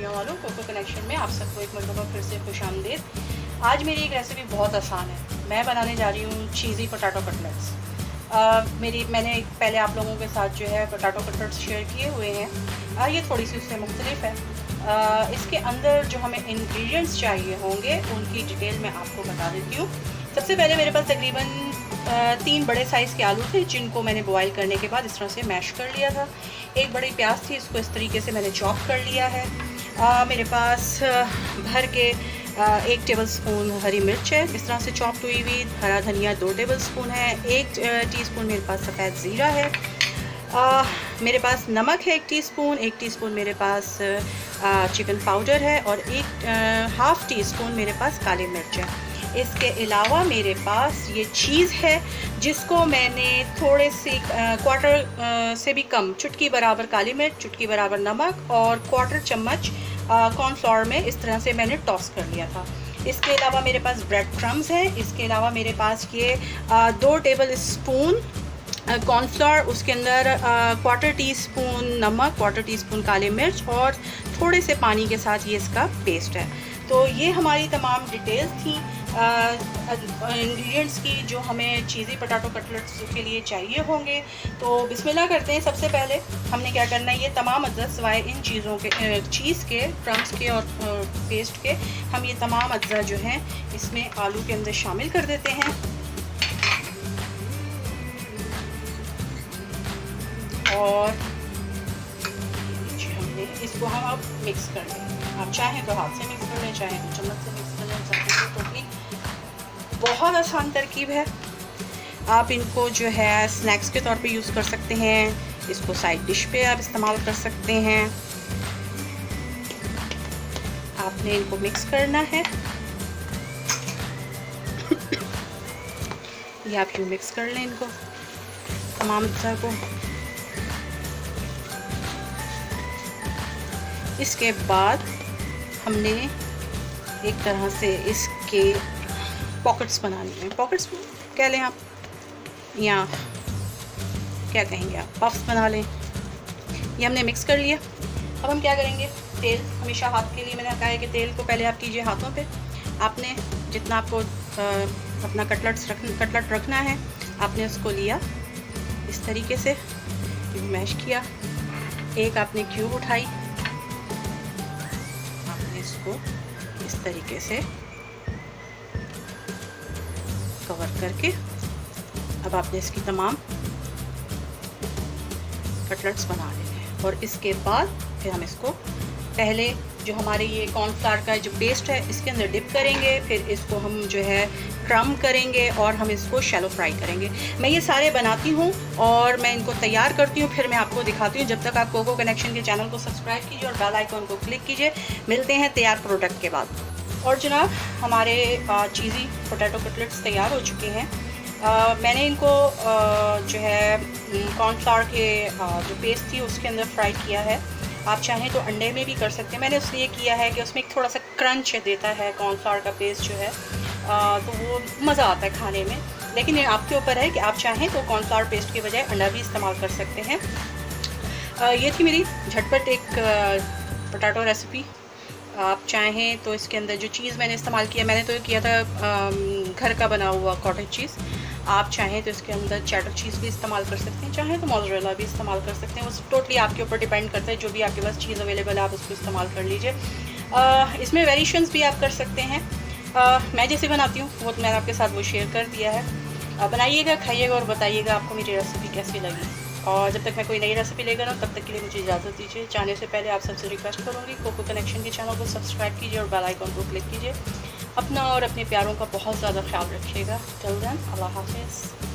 रेसिपियों वालों, cocoa connection में आप सबको एक मरतबा फिर से खुशामदीद। आज मेरी एक रेसिपी बहुत आसान है। मैं बनाने जा रही हूँ चीज़ी पोटैटो कटलेट्स। मैंने पहले आप लोगों के साथ जो है पोटैटो कटलेट्स शेयर किए हुए हैं। ये थोड़ी सी उससे मुख्तलिफ है। इसके अंदर जो हमें इंग्रेडिएंट्स चाहिए होंगे उनकी डिटेल मैं आपको बता देती हूँ। सबसे पहले मेरे पास तकरीबन 3 बड़े साइज़ के आलू थे, जिनको मैंने बॉईल करने के बाद इस तरह से मैश कर लिया था। एक बड़ी प्याज थी, इसको इस तरीके से मैंने चॉप कर लिया है। मेरे पास भर के 1 टेबल स्पून हरी मिर्च है, इस तरह से चॉप हुई हुई। हरा धनिया 2 टेबल स्पून है। 1 टीस्पून मेरे पास सफ़ेद ज़ीरा है। मेरे पास नमक है 1 टीस्पून। 1 टीस्पून मेरे पास चिकन पाउडर है और 1/2 टीस्पून मेरे पास काली मिर्च है। इसके अलावा मेरे पास ये चीज़ है, जिसको मैंने थोड़े से क्वार्टर से भी कम, चुटकी बराबर काली मिर्च, चुटकी बराबर नमक और 1/4 चम्मच कॉर्नफ्लोर में इस तरह से मैंने टॉस कर लिया था। इसके अलावा मेरे पास ब्रेड क्रम्स है। इसके अलावा मेरे पास ये 2 टेबल स्पून कॉर्नफ्लोर, उसके अंदर 1/4 टीस्पून नमक, 1/4 टीस्पून काली मिर्च और थोड़े से पानी के साथ ये इसका पेस्ट है। तो ये हमारी तमाम डिटेल्स थी इंग्रेडिएंट्स की जो हमें चीज़ी पोटैटो कटलेट्स के लिए चाहिए होंगे। तो बिस्मिल्लाह करते हैं। सबसे पहले हमने क्या करना है, ये तमाम अज्जा सिवाय इन चीज़ों के, चीज़ के, क्रम्स के और पेस्ट के, हम ये तमाम अज्जा जो हैं इसमें आलू के अंदर शामिल कर देते हैं। और हमने इसको हम अब मिक्स कर लें। आप चाहें तो हाथ से मिक्स कर लें, चाहें तो चम्मच से मिक्स कर लें, चाहें तो टोटली। बहुत आसान तरकीब है। आप इनको जो है स्नैक्स के तौर पे यूज़ कर सकते हैं। इसको साइड डिश पे आप इस्तेमाल कर सकते हैं। आपने इनको मिक्स करना है। ये आप यूँ मिक्स कर लें इनको, तमाम अज्जा को। इसके बाद हमने एक तरह से इसके पॉकेट्स बनाने हैं। पॉकेट्स कह लें आप, या क्या कहेंगे आप, पफ्स बना लें। ये हमने मिक्स कर लिया। अब हम क्या करेंगे, तेल हमेशा हाथ के लिए मैंने कहा है कि तेल को पहले आप कीजिए हाथों पे। आपने जितना आपको अपना कटलेट रखना है, आपने उसको लिया इस तरीके से, मैश किया। एक आपने क्यूब उठाई, आपने इसको इस तरीके से कवर करके अब आपने इसकी तमाम कटलेट्स बना लेने हैं। और इसके बाद फिर हम इसको पहले जो हमारे ये कॉर्नफ्लावर का जो पेस्ट है इसके अंदर डिप करेंगे, फिर इसको हम जो है क्रम करेंगे और हम इसको शैलो फ्राई करेंगे। मैं ये सारे बनाती हूँ और मैं इनको तैयार करती हूँ, फिर मैं आपको दिखाती हूँ। जब तक आप कोको कनेक्शन के चैनल को सब्सक्राइब कीजिए और बेल आइकन को क्लिक कीजिए। मिलते हैं तैयार प्रोडक्ट के बाद। और जनाब, हमारे चीज़ी पोटैटो कटलेट्स तैयार हो चुके हैं। मैंने इनको जो है कॉर्नफ्लावर के जो पेस्ट थी उसके अंदर फ्राई किया है। आप चाहें तो अंडे में भी कर सकते हैं। मैंने इसलिए किया है कि उसमें थोड़ा सा क्रंच देता है कॉर्नफ्लावर का पेस्ट जो है, तो वो मज़ा आता है खाने में। लेकिन ये आपके ऊपर है कि आप चाहें तो कॉर्नफ्लावर पेस्ट के बजाय अंडा भी इस्तेमाल कर सकते हैं। ये थी मेरी झटपट एक पोटैटो रेसिपी। आप चाहें तो इसके अंदर जो चीज़ मैंने इस्तेमाल किया, मैंने तो किया था घर का बना हुआ कॉटेज चीज़। आप चाहें तो इसके अंदर चेडर चीज़ भी इस्तेमाल कर सकते हैं, चाहें तो मोज़रेला भी इस्तेमाल कर सकते हैं। वो टोटली आपके ऊपर डिपेंड करता है। जो भी आपके पास चीज़ अवेलेबल है आप उसको इस्तेमाल कर लीजिए। इसमें वेरिएशंस भी आप कर सकते हैं। मैं जैसे बनाती हूँ वो तो मैंने आपके साथ वो शेयर कर दिया है। बनाइएगा, खाइएगा और बताइएगा आपको मेरी रेसिपी कैसी लगी। और जब तक मैं कोई नई रेसिपी लेकर आऊँ तब तक के लिए मुझे इजाज़त दीजिए। जाने से पहले आप सबसे रिक्वेस्ट करूँगी, कोको कनेक्शन के चैनल को सब्सक्राइब कीजिए और बेल आइकन को क्लिक कीजिए। अपना और अपने प्यारों का बहुत ज़्यादा ख्याल रखिएगा। टिल देन, अल्लाह हाफ़िज़।